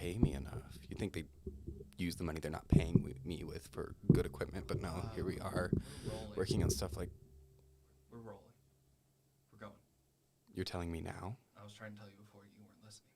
pay me enough. You think they'd use the money they're not paying me with for good equipment, but no, here we are working on stuff like... We're rolling. We're going. You're telling me now? I was trying to tell you before you weren't listening.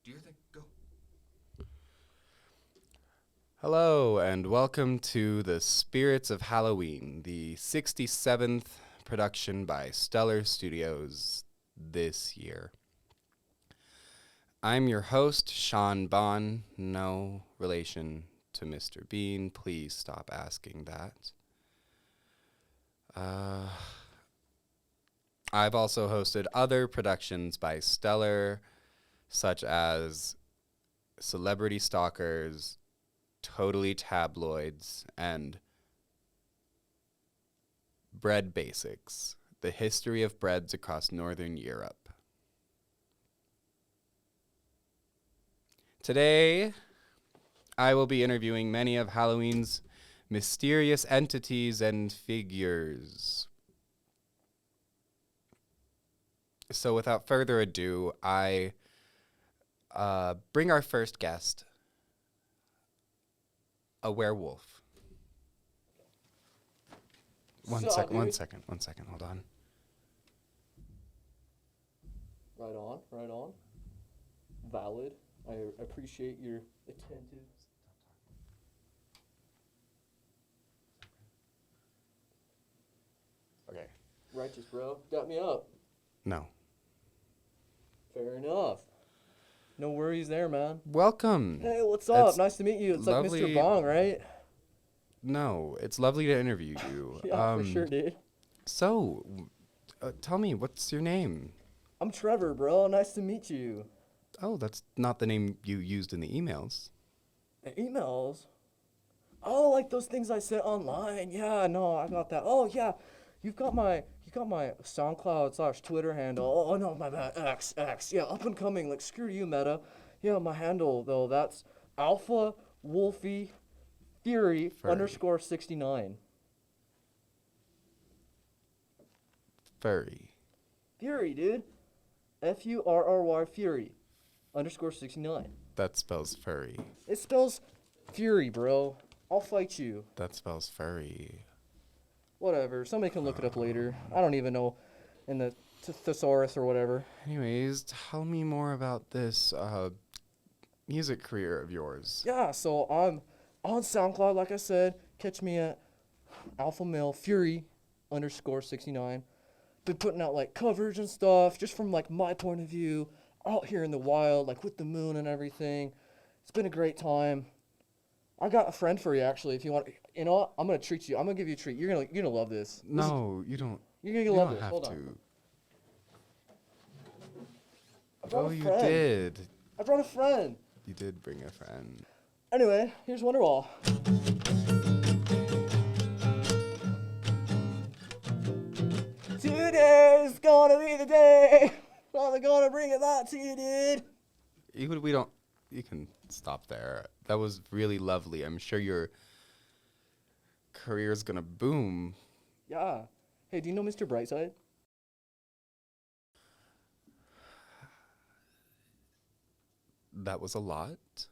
Do your thing. Go. Hello, and welcome to the Spirits of Halloween, the 67th production by Stellar Studios this year. I'm your host, Sean Bond. No relation to Mr. Bean. Please stop asking that. I've also hosted other productions by Stellar, such as Celebrity Stalkers, Totally Tabloids, and Bread Basics, the history of breads across Northern Europe. Today, I will be interviewing many of Halloween's mysterious entities and figures. So without further ado, I bring our first guest, a werewolf. One second, hold on. Right on. Valid. I appreciate your attentive. Okay. Righteous, bro. Got me up. No. Fair enough. No worries there, man. Welcome. Hey, what's up? It's Nice to meet you. It's lovely- like Mr. Bong, right? No, it's lovely to interview you. Yeah, for sure, dude. So, tell me, what's your name? I'm Trevor, bro. Nice to meet you. Oh, that's not the name you used in the emails. Emails? Oh, like those things I sent online. Yeah, no, I got that. Oh, yeah. You got my SoundCloud / Twitter handle. Oh, no, my bad. X. Yeah, up and coming. Like, screw you, Meta. Yeah, my handle, though, that's Alpha Wolfie Fury _ 69. Furry. Fury, dude. FURRY Fury _ 69. That spells furry. It spells Fury, bro. I'll fight you. That spells furry. Whatever. Somebody can look it up later. I don't even know in the thesaurus or whatever. Anyways, tell me more about this music career of yours. Yeah, so I'm on SoundCloud, like I said. Catch me at Alpha Male Fury _ 69. Been putting out like covers and stuff just from like my point of view out here in the wild, like with the moon and everything. It's been a great time. I got a friend for you actually. If you want, you know what? I'm gonna treat you. I'm gonna give you a treat. You're gonna love this. No, you don't. You're You gonna love don't this. have Hold to. on. I brought Oh, a you friend. did. I brought a friend. You did bring a friend. Anyway, here's Wonderwall. Today's gonna be the day. I'm gonna bring it back to you, dude. You can stop there. That was really lovely. I'm sure your career's gonna boom. Yeah. Hey, do you know Mr. Brightside? That was a lot.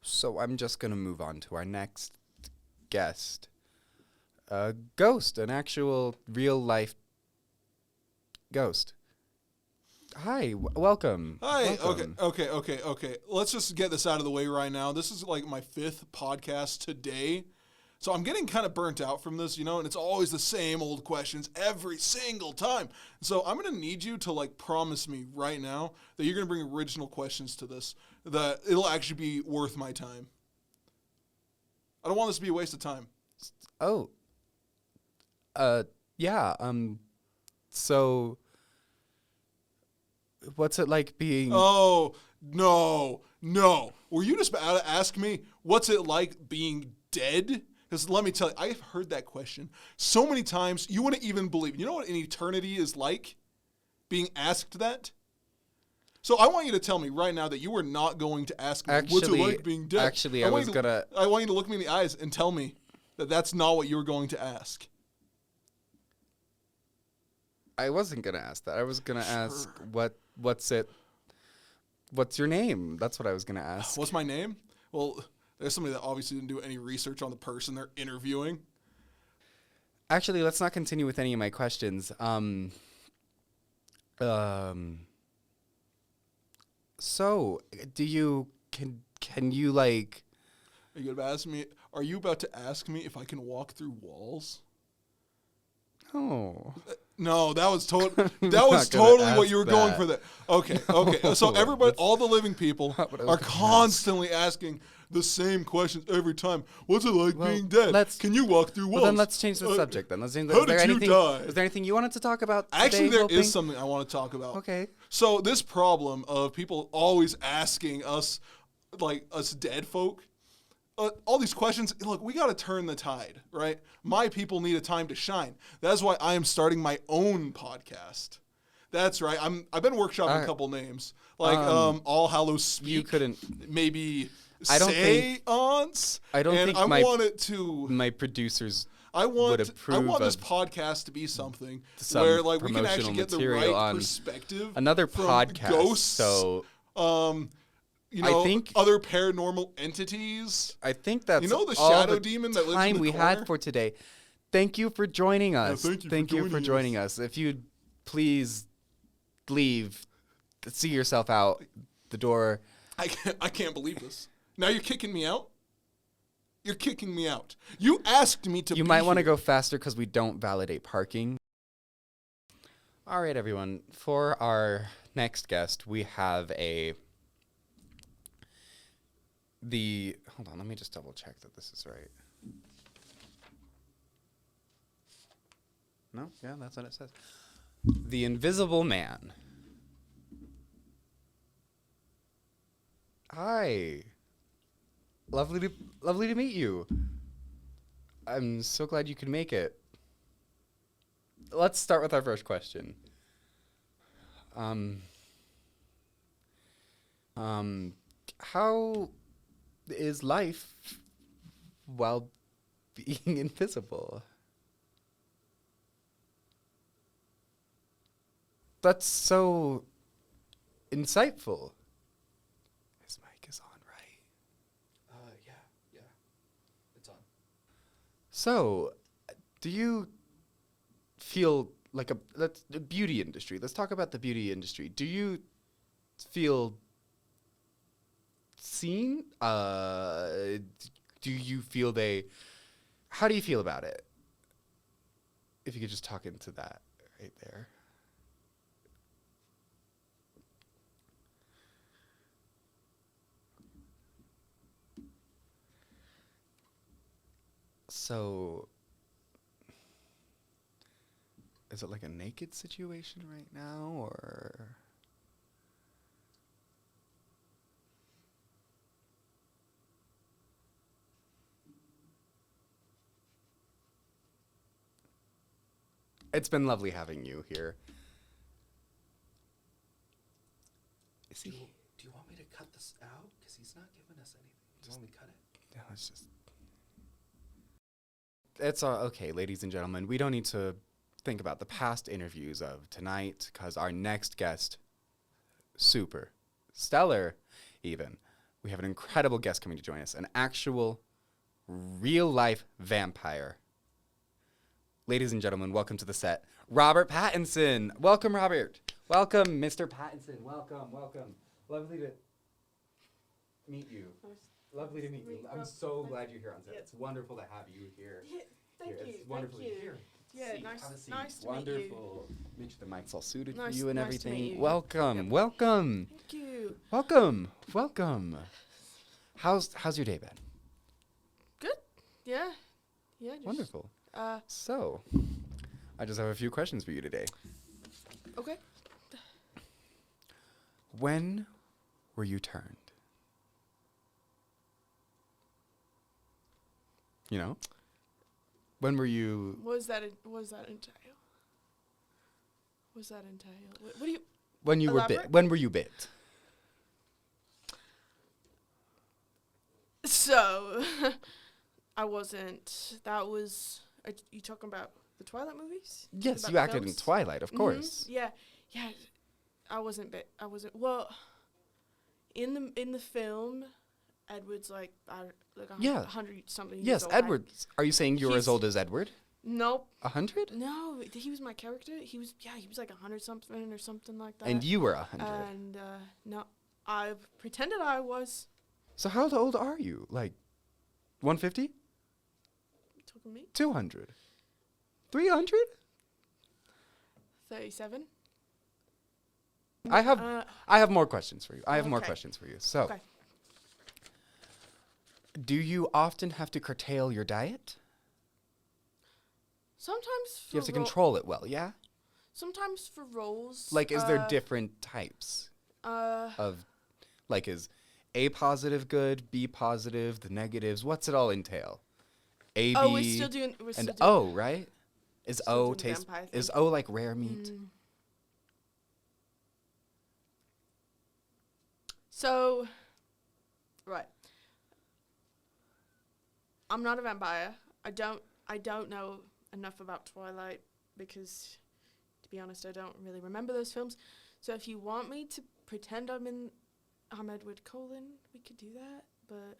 So I'm just gonna move on to our next guest. A ghost, an actual real life ghost. Hi, welcome. Hi. Welcome. Okay. Let's just get this out of the way right now. This is like my 5th podcast today. So I'm getting kind of burnt out from this, and it's always the same old questions every single time. So I'm going to need you to like promise me right now that you're going to bring original questions to this, that it'll actually be worth my time. I don't want this to be a waste of time. Oh. Yeah, so what's it like being... Oh, no. Were you just about to ask me what's it like being dead? Because let me tell you, I've heard that question so many times, you wouldn't even believe it. You know what an eternity is like? Being asked that? So I want you to tell me right now that you are not going to ask me what's it like being dead. Actually, I want you to look me in the eyes and tell me that that's not what you were going to ask. I wasn't gonna ask that. I was gonna ask what's your name? That's what I was gonna ask. What's my name? Well, there's somebody that obviously didn't do any research on the person they're interviewing. Actually, let's not continue with any of my questions. So can you like? Are you about to ask me? Are you about to ask me if I can walk through walls? Oh, No, that was I'm that was not gonna totally what ask you were going that. for. That okay. So No, everybody, that's all the living people, not what I was are gonna ask. constantly asking the same questions every time. What's it like Well, being dead? let's- Can you walk through walls? well then let's change the subject. Then let's change. how Is there did you anything? die? Is there anything you wanted to talk about? Actually, today, there hoping? is something I want to talk about. Okay. So this problem of people always asking us, like us dead folk, all these questions. Look, we got to turn the tide, right? My people need a time to shine. That's why I am starting my own podcast. That's right. I've been workshopping a couple names, like All Hallows Speak. You couldn't. Maybe I don't think- Seance. I don't and think I my- want it to. My producers I would want approve this of podcast to be something some where like we can actually promotional get the material right on perspective. another from podcast. ghosts, So you I know, think- other paranormal entities. I think that's You know the all shadow the demon that lives in time the we corner? had for today. Thank you for joining us. thank you for joining us. If you'd please leave, see yourself out the door. I can't believe this. Now you're kicking me out. You're kicking me out. You asked me to. You be might want to here. go faster because we don't validate parking. All right, everyone. For our next guest, we have hold on, let me just double check that this is right. No, yeah, that's what it says. The Invisible Man. Hi. Lovely to meet you. I'm so glad you could make it. Let's start with our first question. How is life while being invisible? That's so insightful. His mic is on, right? Yeah. It's on. So, do you feel like the beauty industry? Let's talk about the beauty industry. Do you feel seen? Do you feel how do you feel about it? If you could just talk into that right there. So, is it like a naked situation right now, or? It's been lovely having you here. Is he? Do you want me to cut this out? Because he's not giving us anything. Do you want me to cut it? Yeah, it's just. It's all okay, ladies and gentlemen. We don't need to think about the past interviews of tonight because our next guest, super stellar, even. We have an incredible guest coming to join us, an actual, real life vampire. Ladies and gentlemen, welcome to the set, Robert Pattinson. Welcome, Robert. Welcome, Mr. Pattinson. Welcome. Lovely to meet you. Lovely to meet you. I'm so glad you're here on set. Yeah. It's wonderful to have you here. Yeah, thank Here, you. It's wonderful. Thank you. Here. Yeah, Seat, nice- have a seat. nice to meet you. Wonderful. Make sure the mic's all suited for Nice- you and nice to meet everything. you. Welcome. Yep. Welcome. Thank you. Welcome. How's your day been? Good. Yeah. Yeah. Just, Wonderful. Uh. So, I just have a few questions for you today. Okay. When were you turned? You know? When were you What does that entail? What does that entail? What do you? when you were bit? Elaborate? When were you bit? So, I wasn't. That was. Are you talking about the Twilight movies. Yes, About you the acted in films? Twilight, of Mhm, course. Yeah, yeah. I wasn't. Well, in the film, Edward's like like Yeah. 100 something. Yes, years old. Edward. Are you saying you're as He's- old as Edward? Nope. 100? No, he was my character. He was like 100 something or something like that. And you were 100. And no, I pretended I was. So how old are you? Like 150? Talking me. 200? 300? 37. I have more questions for you. I have more Okay. questions for you. So, Okay. do you often have to curtail your diet? Sometimes You have to for ro- control it well, yeah? Sometimes for roles. Like, is there different types Uh, of, like, is A positive good, B positive, the negatives? What's it all entail? A, B, oh, we're still doing. and O, right? Is Still O doing the taste? vampire Is thing. O like rare meat? So, right. I'm not a vampire. I don't know enough about Twilight because, to be honest, I don't really remember those films. So if you want me to pretend I'm Edward Cullen, we could do that. But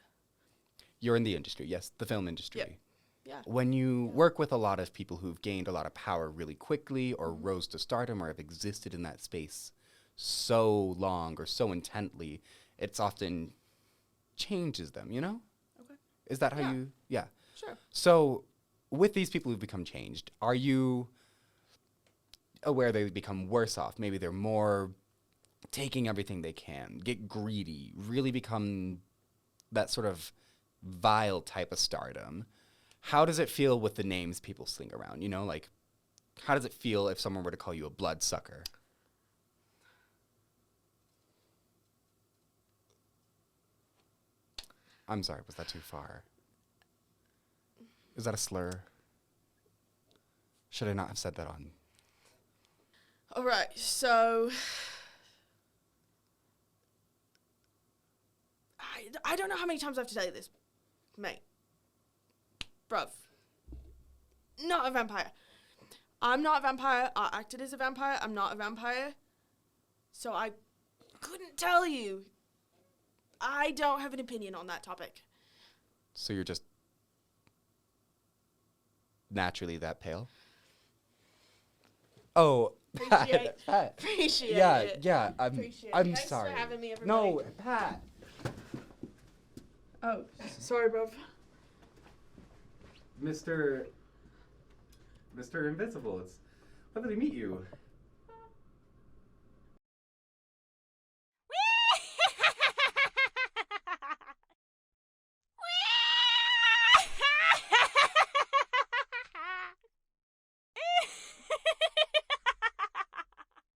You're in the industry, yes, the film industry. yeah, When you work with a lot of people who've gained a lot of power really quickly or rose to stardom or have existed in that space so long or so intently, it's often changes them, you know? Okay. Is that how Yeah. you, yeah. sure. So with these people who've become changed, are you aware they become worse off? Maybe they're more taking everything they can, get greedy, really become that sort of vile type of stardom. How does it feel with the names people sling around? You know, like, how does it feel if someone were to call you a bloodsucker? I'm sorry, was that too far? Is that a slur? Should I not have said that on? All right. So I don't know how many times I have to tell you this, mate. Bruv. Not a vampire. I'm not a vampire. I acted as a vampire. I'm not a vampire. So I couldn't tell you. I don't have an opinion on that topic. So you're just naturally that pale? Oh, Appreciate- Pat. Appreciate Yeah, it. yeah. Appreciate it. I'm Thanks sorry. for having me, everybody. No, Pat. Oh, sorry, bruv. Mr. Invisible. It's lovely to meet you.